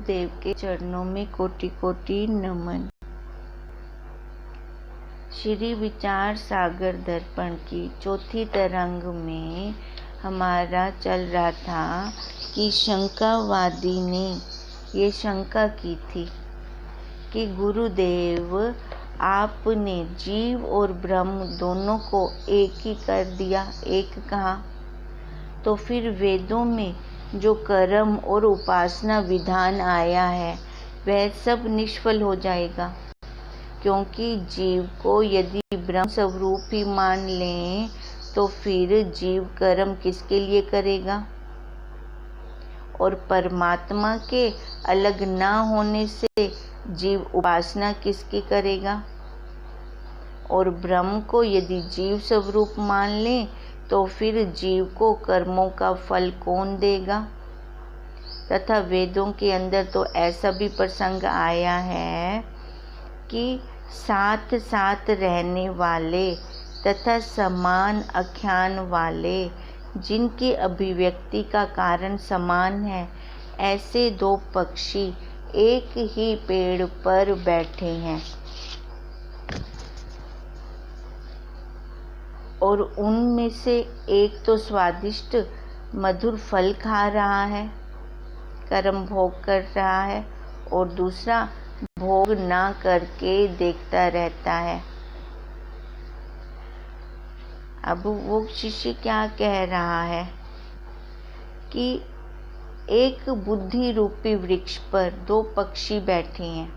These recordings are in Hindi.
देव के चरणों में कोटि कोटि नमन। श्री विचार सागर दर्पण की चौथी तरंग में हमारा चल रहा था कि शंकावादी ने ये शंका की थी कि गुरुदेव आपने जीव और ब्रह्म दोनों को एक ही कर दिया, एक कहा, तो फिर वेदों में जो कर्म और उपासना विधान आया है वह सब निष्फल हो जाएगा, क्योंकि जीव को यदि ब्रह्म स्वरूप ही मान लें तो फिर जीव कर्म किसके लिए करेगा, और परमात्मा के अलग ना होने से जीव उपासना किसकी करेगा, और ब्रह्म को यदि जीव स्वरूप मान लें तो फिर जीव को कर्मों का फल कौन देगा। तथा वेदों के अंदर तो ऐसा भी प्रसंग आया है कि साथ साथ रहने वाले तथा समान आख्यान वाले, जिनकी अभिव्यक्ति का कारण समान है, ऐसे दो पक्षी एक ही पेड़ पर बैठे हैं और उनमें से एक तो स्वादिष्ट मधुर फल खा रहा है, कर्म भोग कर रहा है, और दूसरा भोग ना करके देखता रहता है। अब वो शिष्य क्या कह रहा है कि एक बुद्धि रूपी वृक्ष पर दो पक्षी बैठे हैं,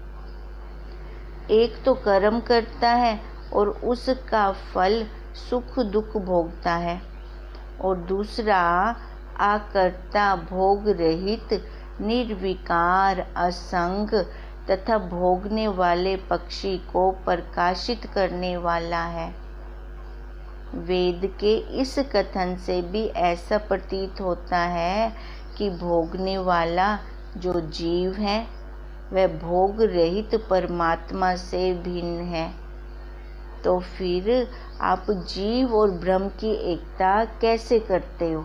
एक तो कर्म करता है और उसका फल सुख दुख भोगता है, और दूसरा आकर्ता भोग रहित निर्विकार असंग तथा भोगने वाले पक्षी को प्रकाशित करने वाला है। वेद के इस कथन से भी ऐसा प्रतीत होता है कि भोगने वाला जो जीव है वह भोग रहित परमात्मा से भिन्न है। तो फिर आप जीव और ब्रह्म की एकता कैसे करते हो।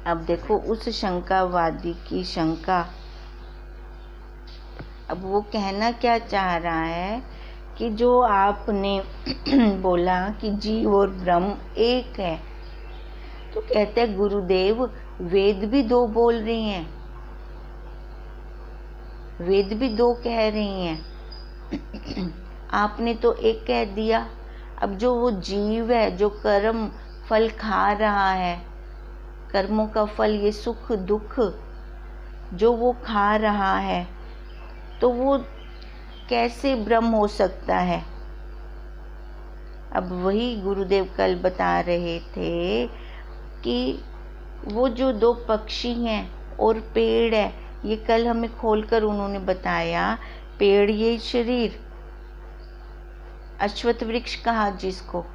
अब देखो उस शंकावादी की शंका। अब वो कहना क्या चाह रहा है कि जो आपने बोला कि जीव और ब्रह्म एक है, तो कहते हैं गुरुदेव वेद भी दो बोल रही हैं, वेद भी दो कह रही हैं, आपने तो एक कह दिया। अब जो वो जीव है जो कर्म फल खा रहा है, कर्मों का फल ये सुख दुख जो वो खा रहा है, तो वो कैसे ब्रह्म हो सकता है। अब वही गुरुदेव कल बता रहे थे कि वो जो दो पक्षी हैं और पेड़ है, ये कल हमें खोलकर उन्होंने बताया। पेड़ ये शरीर, अश्वत्थ वृक्ष कहा जिसको,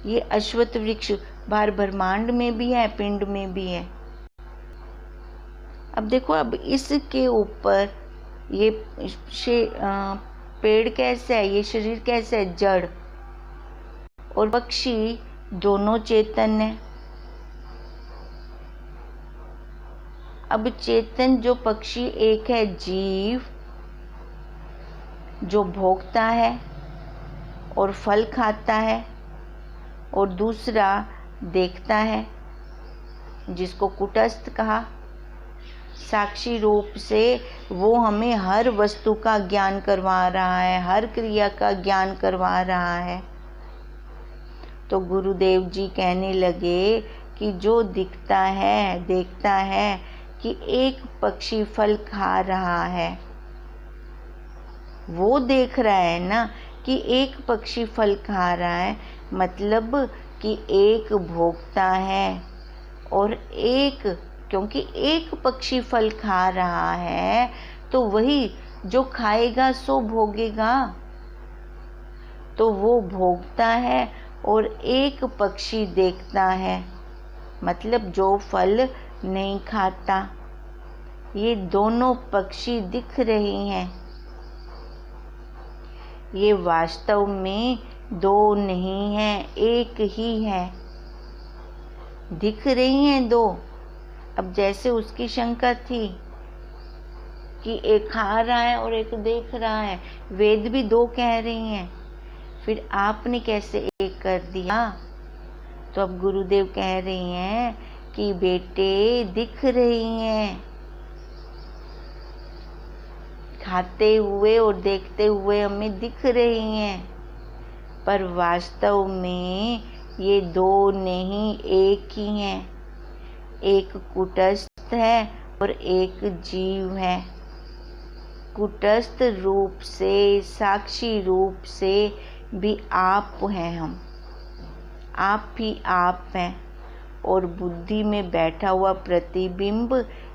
ये अश्वत्थ वृक्ष बाहर ब्रह्मांड में भी है, पिंड में भी है। अब देखो, अब इसके ऊपर ये पेड़ कैसा है, ये शरीर कैसा है, जड़, और पक्षी दोनों चेतन है। अब चेतन जो पक्षी एक है जीव जो भोगता है और फल खाता है, और दूसरा देखता है जिसको कुटस्थ कहा। साक्षी रूप से वो हमें हर वस्तु का ज्ञान करवा रहा है, हर क्रिया का ज्ञान करवा रहा है। तो गुरुदेव जी कहने लगे कि जो दिखता है, देखता है कि एक पक्षी फल खा रहा है, वो देख रहा है ना कि एक पक्षी फल खा रहा है, मतलब कि एक भोगता है और एक, क्योंकि एक पक्षी फल खा रहा है तो वही जो खाएगा सो भोगेगा। तो वो भोगता है और एक पक्षी देखता है, मतलब जो फल नहीं खाता। ये दोनों पक्षी दिख रहे हैं, ये वास्तव में दो नहीं है, एक ही है। दिख रही हैं दो, अब जैसे उसकी शंका थी कि एक खा रहा है और एक देख रहा है, वेद भी दो कह रही हैं, फिर आपने कैसे एक कर दिया? तो अब गुरुदेव कह रही हैं कि बेटे दिख रही हैं, खाते हुए और देखते हुए हमें दिख रही हैं, पर वास्तव में ये दो नहीं, एक ही हैं। एक कुटस्थ है और एक जीव है। कुटस्थ रूप से, साक्षी रूप से भी आप हैं, हम आप ही आप हैं, और बुद्धि में बैठा हुआ प्रतिबिंब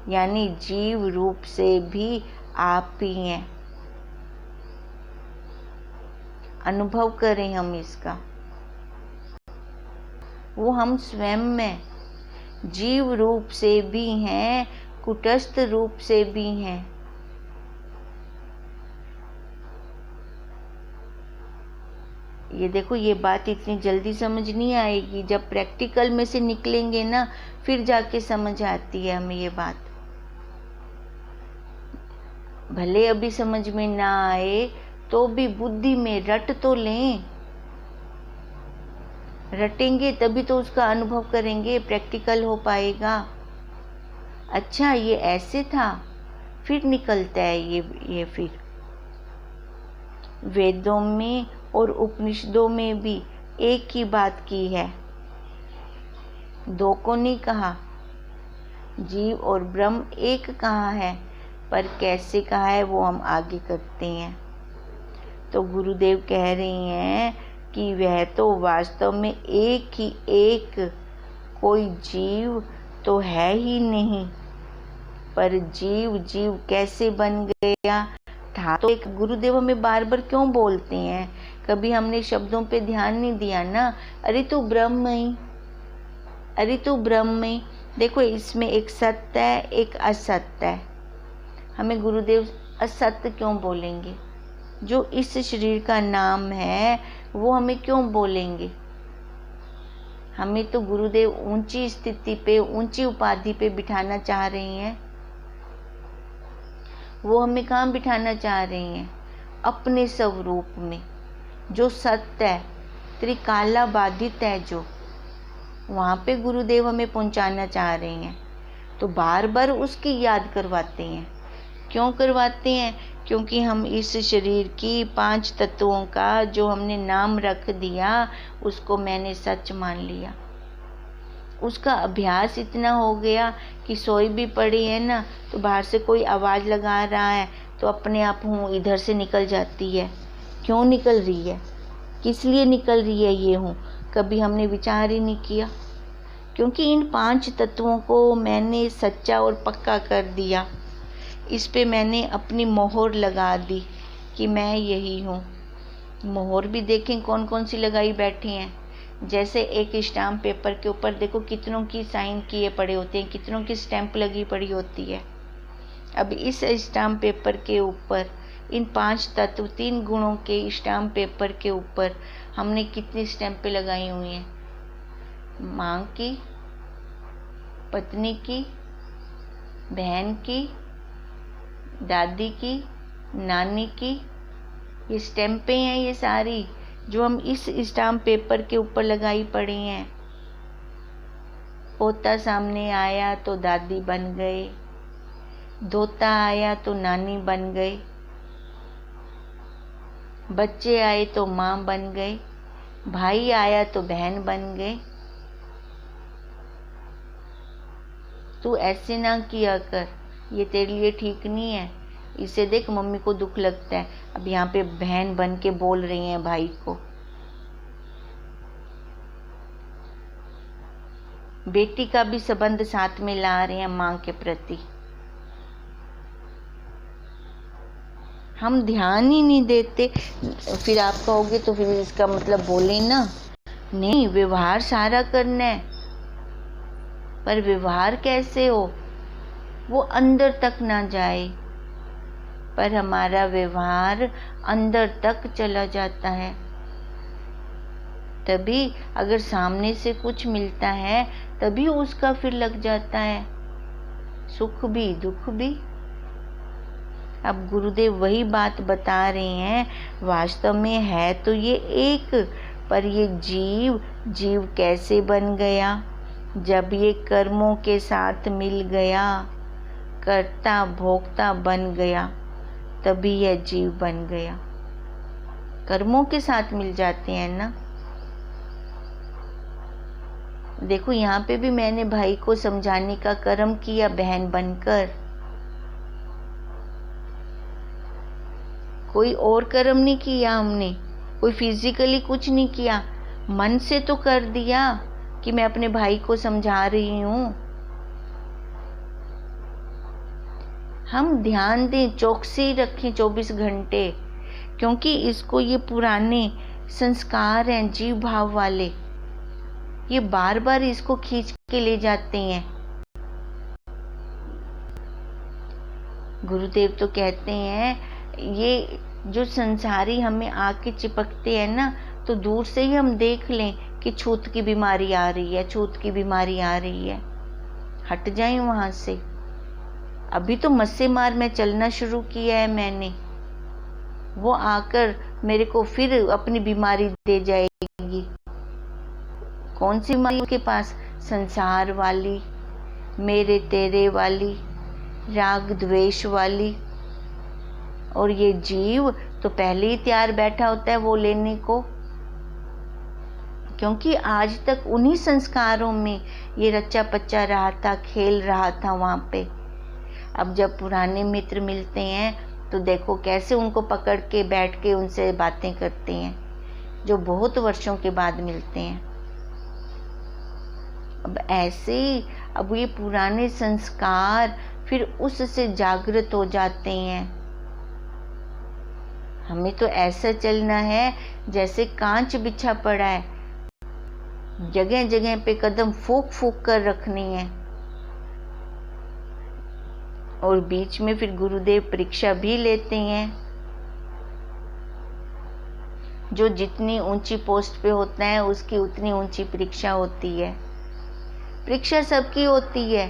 यानी जीव रूप से भी आप ही हैं। अनुभव करें हम इसका। वो हम स्वयं में जीव रूप से भी हैं, कुटस्थ रूप से भी हैं। ये देखो, ये बात इतनी जल्दी समझ नहीं आएगी, जब प्रैक्टिकल में से निकलेंगे ना, फिर जाके समझ आती है हमें ये बात। भले अभी समझ में ना आए तो भी बुद्धि में रट तो लें। रटेंगे तभी तो उसका अनुभव करेंगे, प्रैक्टिकल हो पाएगा। अच्छा, ये ऐसे था, फिर निकलता है ये फिर वेदों में और उपनिषदों में भी एक ही बात की है, दो को नहीं कहा। जीव और ब्रह्म एक कहा है, पर कैसे कहा है वो हम आगे करते हैं। तो गुरुदेव कह रही हैं कि वह तो वास्तव में एक ही एक, कोई जीव तो है ही नहीं, पर जीव जीव कैसे बन गया? था तो एक। गुरुदेव हमें बार बार क्यों बोलते हैं? कभी हमने शब्दों पे ध्यान नहीं दिया ना। अरे तू ब्रह्ममयी, अरे तू ब्रह्ममयी। देखो, इसमें एक सत्य है, एक असत्य है। हमें गुरुदेव असत्य क्यों बोलेंगे? जो इस शरीर का नाम है वो हमें क्यों बोलेंगे? हमें तो गुरुदेव ऊंची स्थिति पे, ऊंची उपाधि पे बिठाना चाह रही हैं। वो हमें कहाँ बिठाना चाह रही हैं? अपने स्वरूप में, जो सत्य है, त्रिकाला बाधित है, जो वहाँ पे गुरुदेव हमें पहुँचाना चाह रही हैं। तो बार बार उसकी याद करवाते हैं। क्यों करवाते हैं? क्योंकि हम इस शरीर की 5 तत्वों का जो हमने नाम रख दिया, उसको मैंने सच मान लिया। उसका अभ्यास इतना हो गया कि सोई भी पड़ी है ना, तो बाहर से कोई आवाज़ लगा रहा है तो अपने आप हूँ इधर से निकल जाती है। क्यों निकल रही है? किस लिए निकल रही है ये हूँ? कभी हमने विचार ही नहीं किया। क्योंकि इन 5 तत्वों को मैंने सच्चा और पक्का कर दिया। इस पे मैंने अपनी मोहर लगा दी कि मैं यही हूँ। मोहर भी देखें कौन कौन सी लगाई बैठी हैं। जैसे एक स्टाम्प पेपर के ऊपर देखो कितनों की साइन किए पड़े होते हैं, कितनों की स्टैंप लगी पड़ी होती है। अब इस स्टाम्प पेपर के ऊपर इन 5 तत्व, 3 गुणों के स्टाम्प पेपर के ऊपर हमने कितनी स्टैंपें लगाई हुई हैं? माँ की, पत्नी की, बहन की, दादी की, नानी की, ये स्टैंपें हैं ये सारी, जो हम इस स्टाम्प पेपर के ऊपर लगाई पड़ी हैं। पोता सामने आया तो दादी बन गए, दोता आया तो नानी बन गए, बच्चे आए तो माँ बन गए, भाई आया तो बहन बन गए। तू ऐसे ना किया कर, ये तेरे लिए ठीक नहीं है। इसे देख, मम्मी को दुख लगता है। अब यहाँ पे बहन बन के बोल रही हैं भाई को। बेटी का भी संबंध साथ में ला रहे हैं माँ के प्रति। हम ध्यान ही नहीं देते। फिर आप कहोगे तो फिर इसका मतलब बोले ना, नहीं, व्यवहार सारा करना है। पर व्यवहार कैसे हो? वो अंदर तक ना जाए, पर हमारा व्यवहार अंदर तक चला जाता है। तभी अगर सामने से कुछ मिलता है तभी उसका फिर लग जाता है। सुख भी दुख भी। अब गुरुदेव वही बात बता रहे हैं, वास्तव में है तो ये एक, पर ये जीव कैसे बन गया? जब ये कर्मों के साथ मिल गया, कर्ता भोक्ता बन गया, तभी यह जीव बन गया। कर्मों के साथ मिल जाते हैं ना। देखो यहाँ पे भी मैंने भाई को समझाने का कर्म किया बहन बनकर, कोई और कर्म नहीं किया हमने, कोई फिजिकली कुछ नहीं किया, मन से तो कर दिया कि मैं अपने भाई को समझा रही हूँ। हम ध्यान दें, चौकसी रखें 24 घंटे, क्योंकि इसको ये पुराने संस्कार हैं जीव भाव वाले, ये बार बार इसको खींच के ले जाते हैं। गुरुदेव तो कहते हैं ये जो संसारी हमें आके चिपकते हैं ना, तो दूर से ही हम देख लें कि छूत की बीमारी आ रही है, छूत की बीमारी आ रही है, हट जाएं वहां से। अभी तो मस्से मार में चलना शुरू किया है मैंने, वो आकर मेरे को फिर अपनी बीमारी दे जाएगी। कौन सी बीमारी के पास? संसार वाली, मेरे तेरे वाली, राग द्वेष वाली। और ये जीव तो पहले ही तैयार बैठा होता है वो लेने को, क्योंकि आज तक उन्हीं संस्कारों में ये रच्चा पच्चा रहा था, खेल रहा था वहां पे। अब जब पुराने मित्र मिलते हैं तो देखो कैसे उनको पकड़ के बैठ के उनसे बातें करते हैं, जो बहुत वर्षों के बाद मिलते हैं। अब ऐसे ही अब ये पुराने संस्कार फिर उससे जागृत हो जाते हैं। हमें तो ऐसा चलना है जैसे कांच बिछा पड़ा है, जगह जगह पे कदम फूक फूक कर रखनी है। और बीच में फिर गुरुदेव परीक्षा भी लेते हैं। जो जितनी ऊंची पोस्ट पे होता है उसकी उतनी ऊंची परीक्षा होती है। परीक्षा सबकी होती है।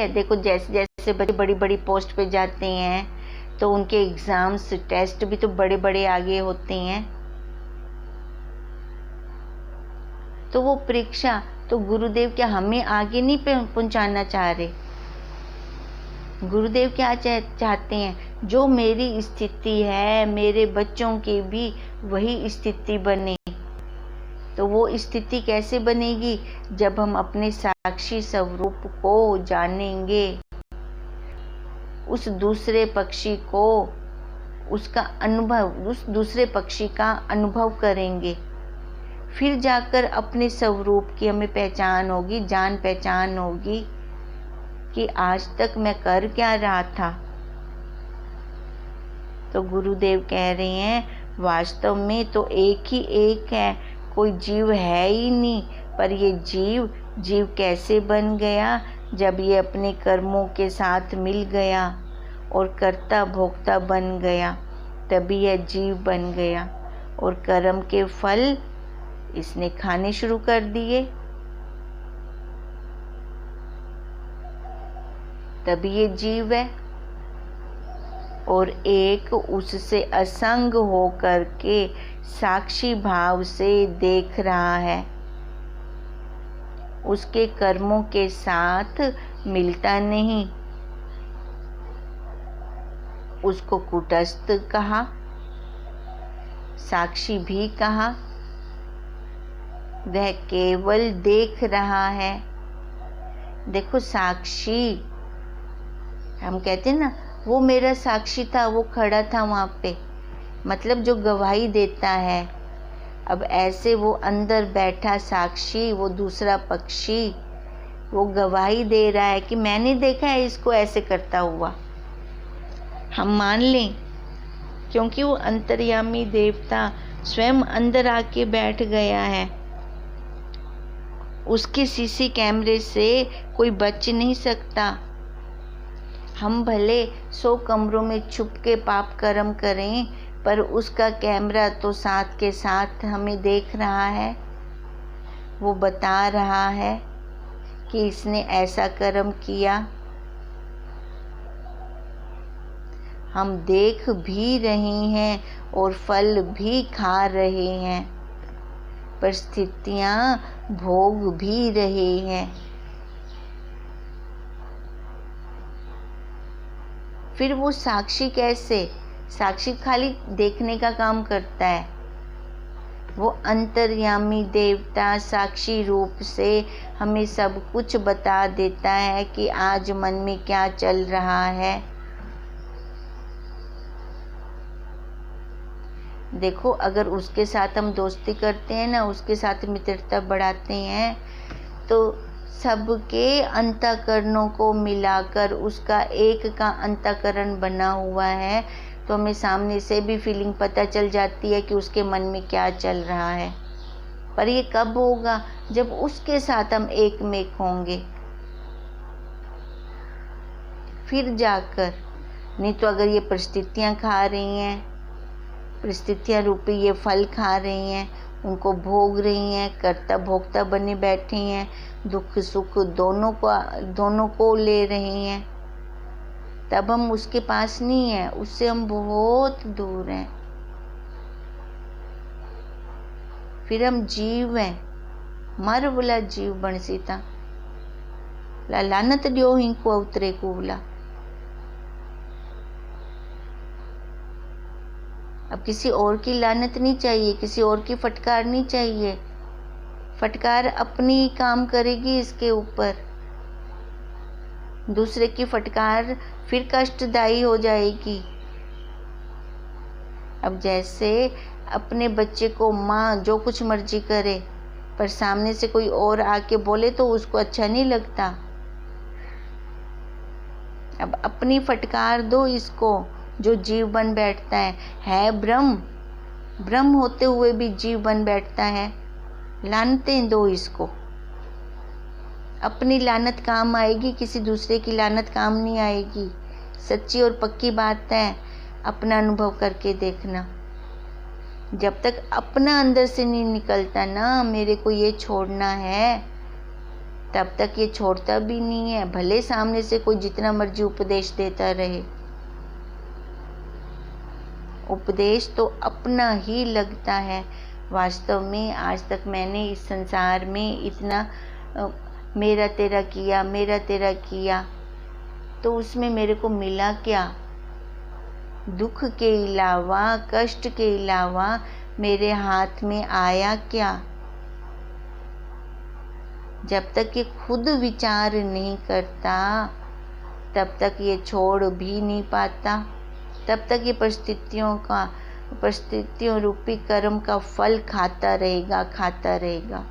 देखो जैसे जैसे बच्चे बड़ी बड़ी पोस्ट पे जाते हैं तो उनके एग्जाम्स टेस्ट भी तो बड़े बड़े आगे होते हैं। तो वो परीक्षा तो गुरुदेव क्या हमें आगे नहीं पहुंचाना चाह रहे? गुरुदेव क्या चाहते हैं? जो मेरी स्थिति है मेरे बच्चों की भी वही स्थिति बने। तो वो स्थिति कैसे बनेगी? जब हम अपने साक्षी स्वरूप को जानेंगे, उस दूसरे पक्षी को उसका अनुभव, उस दूसरे पक्षी का अनुभव करेंगे, फिर जाकर अपने स्वरूप की हमें पहचान होगी, जान पहचान होगी कि आज तक मैं कर क्या रहा था। तो गुरुदेव कह रहे हैं वास्तव में तो एक ही एक है, कोई जीव है ही नहीं। पर ये जीव कैसे बन गया? जब ये अपने कर्मों के साथ मिल गया और कर्ता भोक्ता बन गया, तभी यह जीव बन गया। और कर्म के फल इसने खाने शुरू कर दिए, तभी ये जीव है। और एक उससे असंग होकर के साक्षी भाव से देख रहा है, उसके कर्मों के साथ मिलता नहीं। उसको कूटस्थ कहा, साक्षी भी कहा। वह केवल देख रहा है। देखो साक्षी, हम कहते हैं ना वो मेरा साक्षी था, वो खड़ा था वहां पे, मतलब जो गवाही देता है। अब ऐसे वो अंदर बैठा साक्षी, वो दूसरा पक्षी, वो गवाही दे रहा है कि मैंने देखा है इसको ऐसे करता हुआ। हम मान लें, क्योंकि वो अंतर्यामी देवता स्वयं अंदर आके बैठ गया है। उसके सीसी कैमरे से कोई बच नहीं सकता। हम भले 100 कमरों में छुप के पाप कर्म करें, पर उसका कैमरा तो साथ के साथ हमें देख रहा है, वो बता रहा है। कि इसने ऐसा कर्म किया। हम देख भी रहे हैं और फल भी खा रहे हैं, परिस्थितियां भोग भी रहे हैं। फिर वो साक्षी कैसे? साक्षी खाली देखने का काम करता है। वो अंतर्यामी देवता साक्षी रूप से हमें सब कुछ बता देता है कि आज मन में क्या चल रहा है। देखो, अगर उसके साथ हम दोस्ती करते हैं ना, उसके साथ मित्रता बढ़ाते हैं, तो सबके अंतःकरणों को मिलाकर उसका एक का अंतःकरण बना हुआ है, तो हमें सामने से भी फीलिंग पता चल जाती है कि उसके मन में क्या चल रहा है। पर ये कब होगा? जब उसके साथ हम एक में एक होंगे, फिर जाकर। नहीं तो अगर ये परिस्थितियां खा रही हैं, परिस्थितियां रूपी ये फल खा रही हैं, उनको भोग रही हैं, कर्ता भोक्ता बने बैठे हैं, दुख सुख दोनों को ले रहे हैं, तब हम उसके पास नहीं हैं, उससे हम बहुत दूर हैं। फिर हम जीव हैं, मर बोला जीव बन सीता लानत दियो ही को उतरे को बोला। अब किसी और की लानत नहीं चाहिए, किसी और की फटकार नहीं चाहिए। फटकार अपनी काम करेगी इसके ऊपर, दूसरे की फटकार फिर कष्टदायी हो जाएगी। अब जैसे अपने बच्चे को माँ जो कुछ मर्जी करे, पर सामने से कोई और आके बोले तो उसको अच्छा नहीं लगता। अब अपनी फटकार दो इसको, जो जीव बन बैठता है ब्रह्म होते हुए भी जीव बन बैठता है। लानतें दो इसको, अपनी लानत काम आएगी, किसी दूसरे की लानत काम नहीं आएगी। सच्ची और पक्की बात है, अपना अनुभव करके देखना। जब तक अपना अंदर से नहीं निकलता ना मेरे को ये छोड़ना है, तब तक ये छोड़ता भी नहीं है, भले सामने से कोई जितना मर्जी उपदेश देता रहे। उपदेश तो अपना ही लगता है। वास्तव में आज तक मैंने इस संसार में इतना मेरा तेरा किया, तो उसमें मेरे को मिला क्या? दुख के अलावा, कष्ट के अलावा मेरे हाथ में आया क्या? जब तक ये खुद विचार नहीं करता, तब तक ये छोड़ भी नहीं पाता, तब तक ये परिस्थितियों रूपी कर्म का फल खाता रहेगा।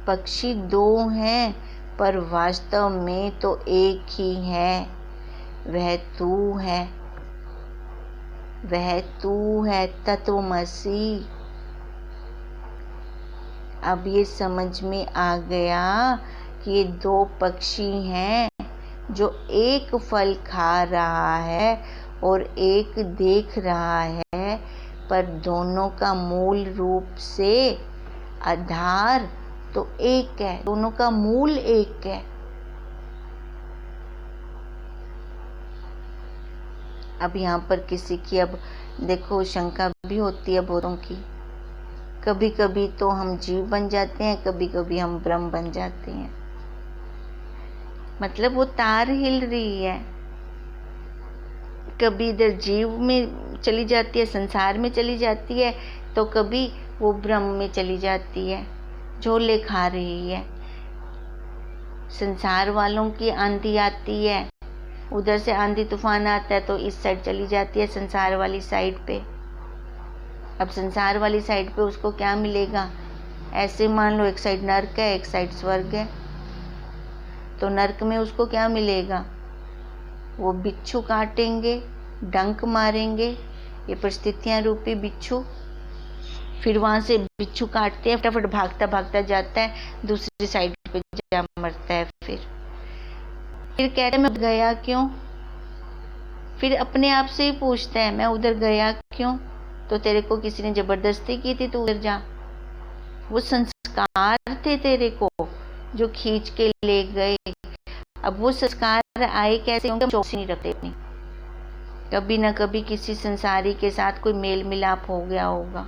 पक्षी दो हैं, पर वास्तव में तो एक ही है। वह तू है तत्वमसी। अब ये समझ में आ गया कि ये दो पक्षी हैं, जो एक फल खा रहा है और एक देख रहा है, पर दोनों का मूल रूप से आधार तो एक है, दोनों का मूल एक है। अब यहाँ पर किसी की, अब देखो, शंका भी होती है बहुतों की। कभी कभी तो हम जीव बन जाते हैं, कभी कभी हम ब्रह्म बन जाते हैं। मतलब वो तार हिल रही है, कभी इधर जीव में चली जाती है, संसार में चली जाती है, तो कभी वो ब्रह्म में चली जाती है, झोले खा रही है। संसार वालों की आंधी आती है, उधर से आंधी तूफान आता है, तो इस साइड चली जाती है, संसार वाली साइड पे। अब संसार वाली साइड पे उसको क्या मिलेगा? ऐसे मान लो एक साइड नर्क है, एक साइड स्वर्ग है, तो नर्क में उसको क्या मिलेगा? वो बिच्छू काटेंगे, डंक मारेंगे, ये परिस्थितियां रूपी बिच्छू। फिर वहां से बिच्छू काटते हैं, फटाफट भागता जाता है, दूसरी साइड पे जा मरता है। फिर कहता है मैं गया क्यों? फिर अपने आप से ही पूछता है मैं उधर गया क्यों? तो तेरे को किसी ने जबरदस्ती की थी, तू उधर जा। वो संस्कार थे तेरे को जो खींच के ले गए। अब वो संस्कार आए कैसे, क्योंकि हम चौकसी नहीं रखते अपनी। कभी ना कभी किसी संसारी के साथ कोई मेल मिलाप हो गया होगा।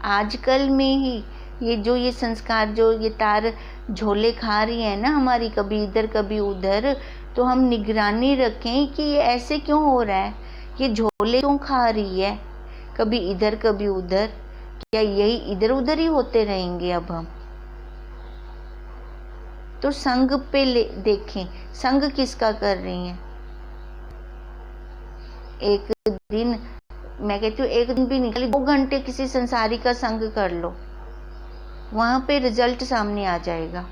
आजकल में ही ये संस्कार, जो ये तार झोले खा रही है ना हमारी, कभी इधर कभी उधर, तो हम निगरानी रखें कि ये ऐसे क्यों हो रहा है, ये झोले क्यों खा रही है, कभी इधर कभी उधर। क्या यही इधर उधर ही होते रहेंगे अब हम? तो संग पे देखें, संग किसका कर रही हैं। एक दिन, मैं कहती हूँ एक दिन भी निकली, 2 घंटे किसी संसारी का संग कर लो, वहां पे रिजल्ट सामने आ जाएगा।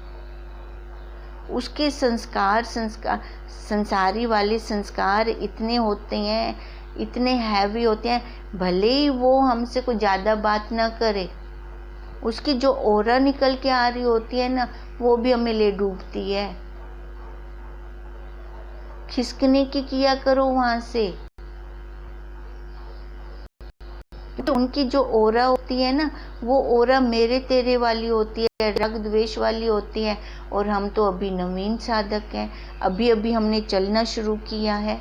उसके संस्कार संसारी वाले संस्कार इतने होते हैं, इतने हैवी होते हैं, भले ही वो हमसे कोई ज़्यादा बात ना करे, उसकी जो ऑरा निकल के आ रही होती है ना, वो भी हमें ले डूबती है। खिसकने की किया करो वहां से। तो उनकी जो ओरा होती है ना, वो ओरा मेरे तेरे वाली होती है, राग द्वेष वाली होती है। और हम तो अभी नवीन साधक हैं, अभी अभी हमने चलना शुरू किया है,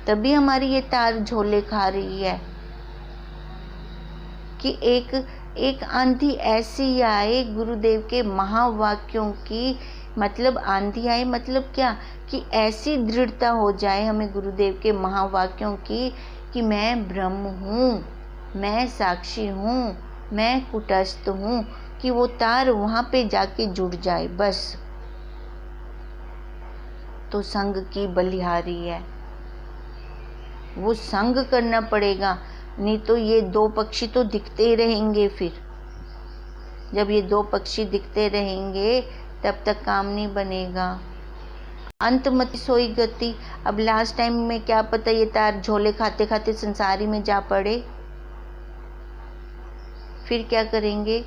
तभी हमारी ये तार झोले खा रही है कि एक आंधी ऐसी आए गुरुदेव के महावाक्यों की। मतलब आंधी आए मतलब क्या, कि ऐसी दृढ़ता हो जाए हमें गुरुदेव के महावाक्यों की कि मैं ब्रह्म हूँ, मैं साक्षी हूँ, मैं कुटस्थ हूँ, कि वो तार वहाँ पे जाके जुड़ जाए बस। तो संग की बलिहारी है, वो संग करना पड़ेगा, नहीं तो ये 2 पक्षी तो दिखते ही रहेंगे। फिर जब ये 2 पक्षी दिखते रहेंगे तब तक काम नहीं बनेगा। अंत मति सोई गति। अब लास्ट टाइम में क्या पता ये तार झोले खाते खाते संसारी में जा पड़े, फिर क्या करेंगे।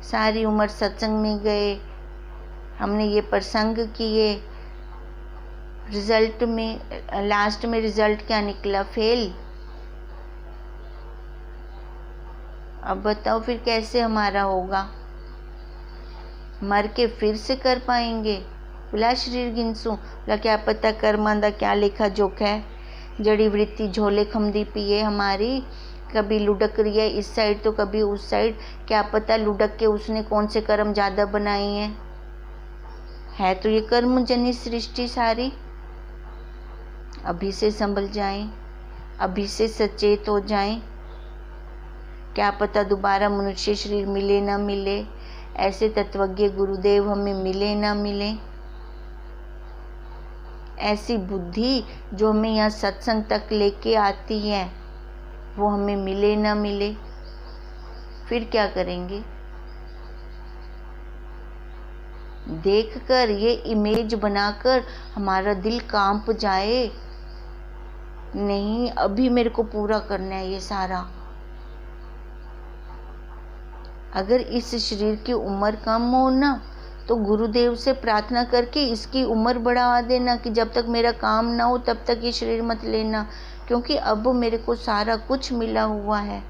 सारी उम्र सत्संग में गए, हमने ये प्रसंग किए, रिजल्ट में लास्ट में रिजल्ट क्या निकला, फेल। अब बताओ फिर कैसे हमारा होगा। मर के फिर से कर पाएंगे। बोला शरीर गिनसू, बोला क्या पता कर्मां दा क्या लेखा जोखा है। जड़ी वृत्ति झोले खमदी पिए हमारी, कभी लुढ़क रही है इस साइड तो कभी उस साइड, क्या पता लुढ़क के उसने कौन से कर्म ज़्यादा बनाए हैं। है तो ये कर्म जनी सृष्टि सारी। अभी से संभल जाएं, अभी से सचेत हो जाएं। क्या पता दोबारा मनुष्य शरीर मिले ना मिले, ऐसे तत्वज्ञ गुरुदेव हमें मिले ना मिले, ऐसी बुद्धि जो हमें यहाँ सत्संग तक लेके आती है वो हमें मिले ना मिले, फिर क्या करेंगे। देखकर ये इमेज बनाकर हमारा दिल कांप जाए, नहीं अभी मेरे को पूरा करना है ये सारा। अगर इस शरीर की उम्र कम हो ना, तो गुरुदेव से प्रार्थना करके इसकी उम्र बढ़ा देना कि जब तक मेरा काम ना हो तब तक ये शरीर मत लेना, क्योंकि अब मेरे को सारा कुछ मिला हुआ है।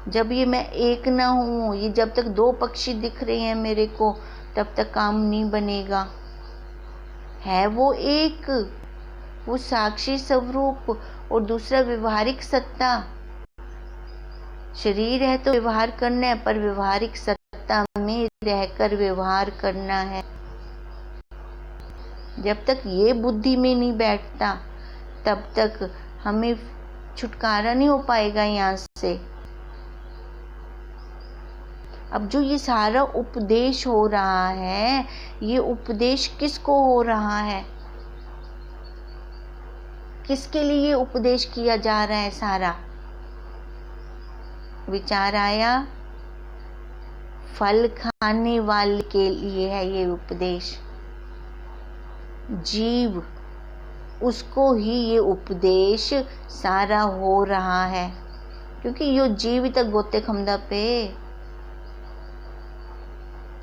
जब ये मैं एक ना हूँ, ये जब तक 2 पक्षी दिख रहे हैं मेरे को, तब तक काम नहीं बनेगा। है वो एक, वो साक्षी स्वरूप, और दूसरा व्यवहारिक सत्ता। शरीर है तो व्यवहार करना है, पर व्यवहारिक सत्ता में रहकर व्यवहार करना है। जब तक ये बुद्धि में नहीं बैठता तब तक हमें छुटकारा नहीं हो पाएगा यहाँ से। अब जो ये सारा उपदेश हो रहा है, ये उपदेश किसको हो रहा है, किसके लिए उपदेश किया जा रहा है सारा। विचार आया, फल खाने वाले के लिए है ये उपदेश। जीव, उसको ही ये उपदेश सारा हो रहा है, क्योंकि यो जीव तक गोते खमदा पे,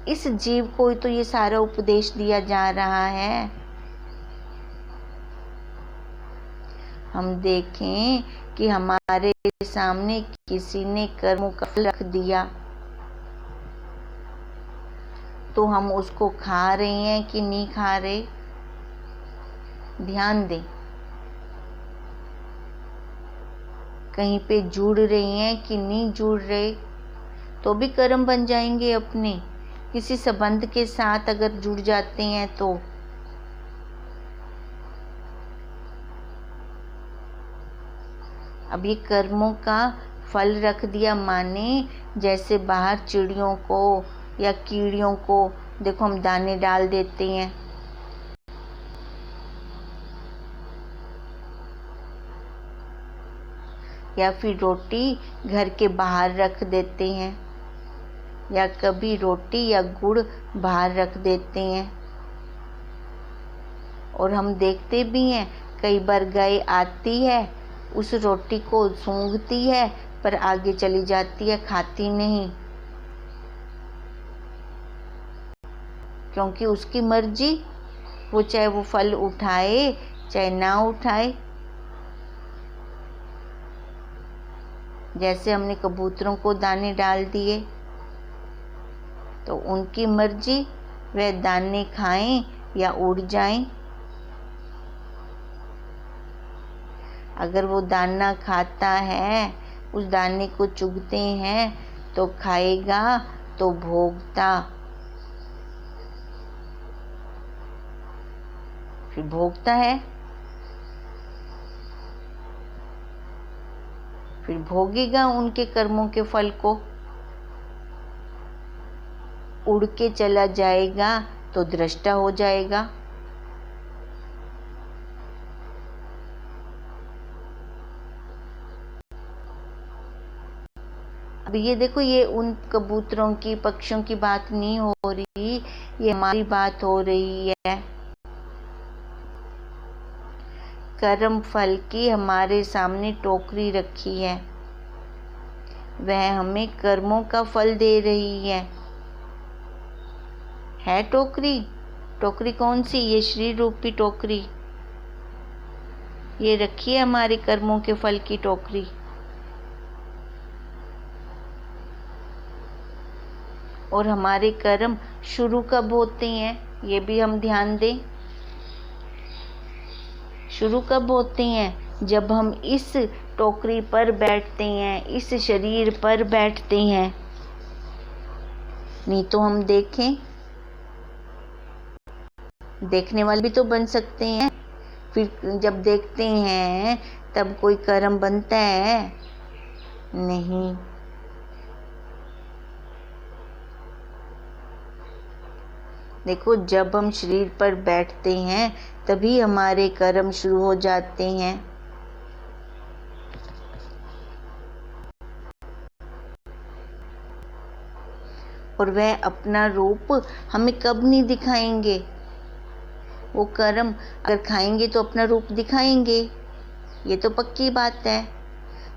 इस जीव को तो ये सारा उपदेश दिया जा रहा है। हम देखें कि हमारे सामने किसी ने कर्मों का फल रख दिया, तो हम उसको खा रहे हैं कि नहीं खा रहे। ध्यान दें, कहीं पे जुड़ रहे हैं कि नहीं जुड़ रहे, तो भी कर्म बन जाएंगे अपने। किसी संबंध के साथ अगर जुड़ जाते हैं तो अब ये कर्मों का फल रख दिया, माने जैसे बाहर चिड़ियों को या कीड़ियों को देखो हम दाने डाल देते हैं, या फिर रोटी घर के बाहर रख देते हैं, या कभी रोटी या गुड़ बाहर रख देते हैं। और हम देखते भी हैं कई बार गाय आती है, उस रोटी को सूंघती है पर आगे चली जाती है, खाती नहीं, क्योंकि उसकी मर्जी, वो चाहे वो फल उठाए चाहे ना उठाए। जैसे हमने कबूतरों को दाने डाल दिए तो उनकी मर्जी, वह दाने खाएं या उड़ जाएं। अगर वो दाना खाता है, उस दाने को चुगते हैं तो खाएगा तो भोगता, फिर भोगता है, फिर भोगेगा उनके कर्मों के फल को। उड़ के चला जाएगा तो दृष्टा हो जाएगा। अब ये देखो, ये उन कबूतरों की पक्षियों की बात नहीं हो रही, ये हमारी बात हो रही है। कर्म फल की हमारे सामने टोकरी रखी है, वह हमें कर्मों का फल दे रही है टोकरी। टोकरी कौन सी? ये शरीर रूपी टोकरी, ये रखी है हमारे कर्मों के फल की टोकरी। और हमारे कर्म शुरू कब होते हैं, ये भी हम ध्यान दें। शुरू कब होते हैं? जब हम इस टोकरी पर बैठते हैं, इस शरीर पर बैठते हैं। नहीं तो हम देखें, देखने वाले भी तो बन सकते हैं। फिर जब देखते हैं तब कोई कर्म बनता है? नहीं। देखो, जब हम शरीर पर बैठते हैं तभी हमारे कर्म शुरू हो जाते हैं। और वह अपना रूप हमें कब नहीं दिखाएंगे। वो कर्म अगर खाएंगे तो अपना रूप दिखाएंगे, ये तो पक्की बात है।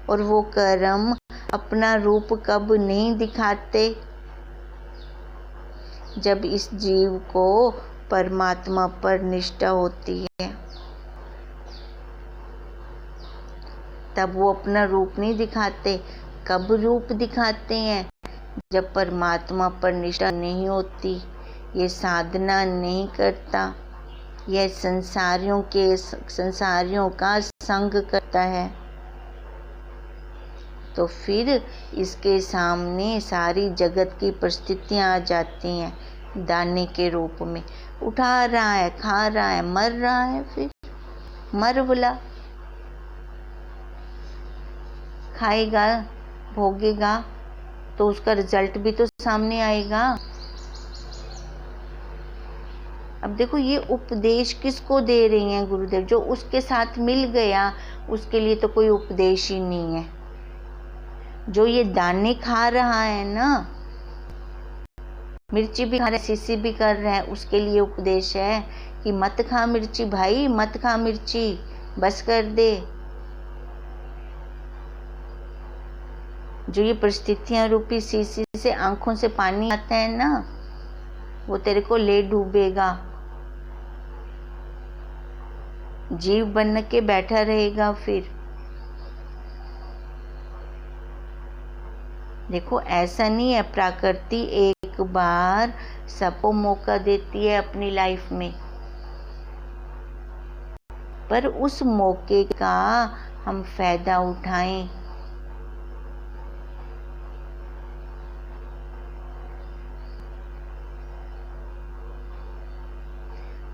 और वो कर्म अपना रूप कब नहीं दिखाते? जब इस जीव को परमात्मा पर निष्ठा होती है, तब वो अपना रूप नहीं दिखाते। कब रूप दिखाते हैं? जब परमात्मा पर निष्ठा नहीं होती, ये साधना नहीं करता, यह संसारियों का संग करता है, तो फिर इसके सामने सारी जगत की परिस्थितियां आ जाती हैं दाने के रूप में। उठा रहा है, खा रहा है, मर रहा है, फिर मर बोला, खाएगा, भोगेगा, तो उसका रिजल्ट भी तो सामने आएगा। अब देखो, ये उपदेश किसको दे रही हैं गुरुदेव? जो उसके साथ मिल गया उसके लिए तो कोई उपदेश ही नहीं है। जो ये दाने खा रहा है ना, मिर्ची भी खा रहा है, सीसी भी कर रहा है, उसके लिए उपदेश है कि मत खा मिर्ची भाई, मत खा मिर्ची, बस कर दे। जो ये परिस्थितियां रूपी सीसी से आंखों से पानी आता है ना, वो तेरे को ले डूबेगा। जीव बन के बैठा रहेगा फिर। देखो ऐसा नहीं है, प्रकृति एक बार सबको मौका देती है अपनी लाइफ में, पर उस मौके का हम फायदा उठाएं।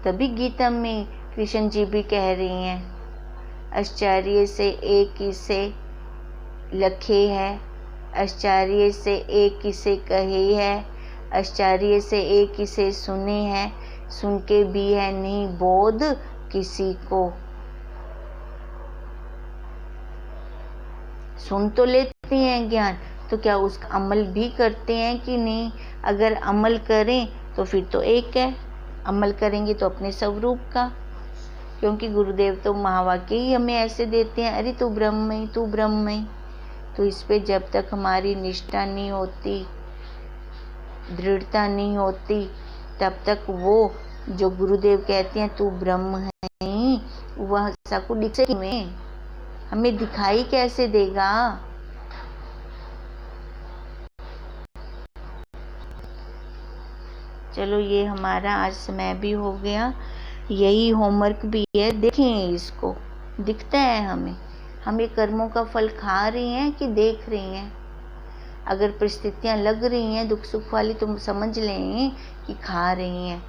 तभी गीता में कृष्ण जी भी कह रही हैं, आश्चर्य से एक इसे लखे है, आश्चर्य से एक इसे कहे है, आश्चर्य से एक इसे सुने है, सुन के भी है नहीं बोध किसी को। सुन तो लेते हैं ज्ञान, तो क्या उसका अमल भी करते हैं कि नहीं? अगर अमल करें तो फिर तो एक है, अमल करेंगे तो अपने स्वरूप का। क्योंकि गुरुदेव तो महावाक्य ही हमें ऐसे देते हैं, अरे तू ब्रह्ममय, तू ब्रह्ममय। तो इस पे जब तक हमारी निष्ठा नहीं होती, दृढ़ता नहीं होती, तब तक वो जो गुरुदेव कहते हैं तू ब्रह्म है, वह सबको दिखे में, हमें दिखाई कैसे देगा? चलो ये हमारा आज समय भी हो गया, यही होमवर्क भी है, देखें इसको, दिखता है हम ये कर्मों का फल खा रहे हैं कि देख रहे हैं। अगर परिस्थितियां लग रही हैं दुख सुख वाली तो समझ लें कि खा रही हैं।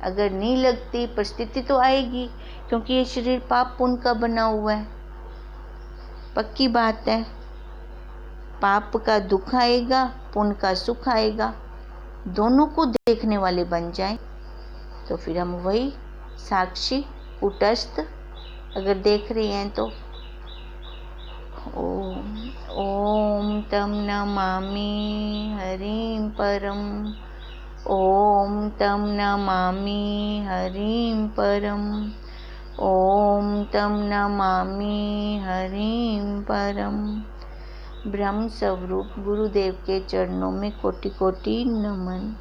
अगर नहीं लगती परिस्थिति तो आएगी, क्योंकि ये शरीर पाप पुण्य का बना हुआ है, पक्की बात है। पाप का दुख आएगा, पुण्य का सुख आएगा, दोनों को देखने वाले बन जाएं तो फिर हम वही साक्षी कुटस्थ अगर देख रहे हैं तो ओम तम नमामि हरिं परम, ओम तम नमामि हरिं परम, ओम तम नमामि हरिं परम। ब्रह्म स्वरूप गुरुदेव के चरणों में कोटि कोटि नमन।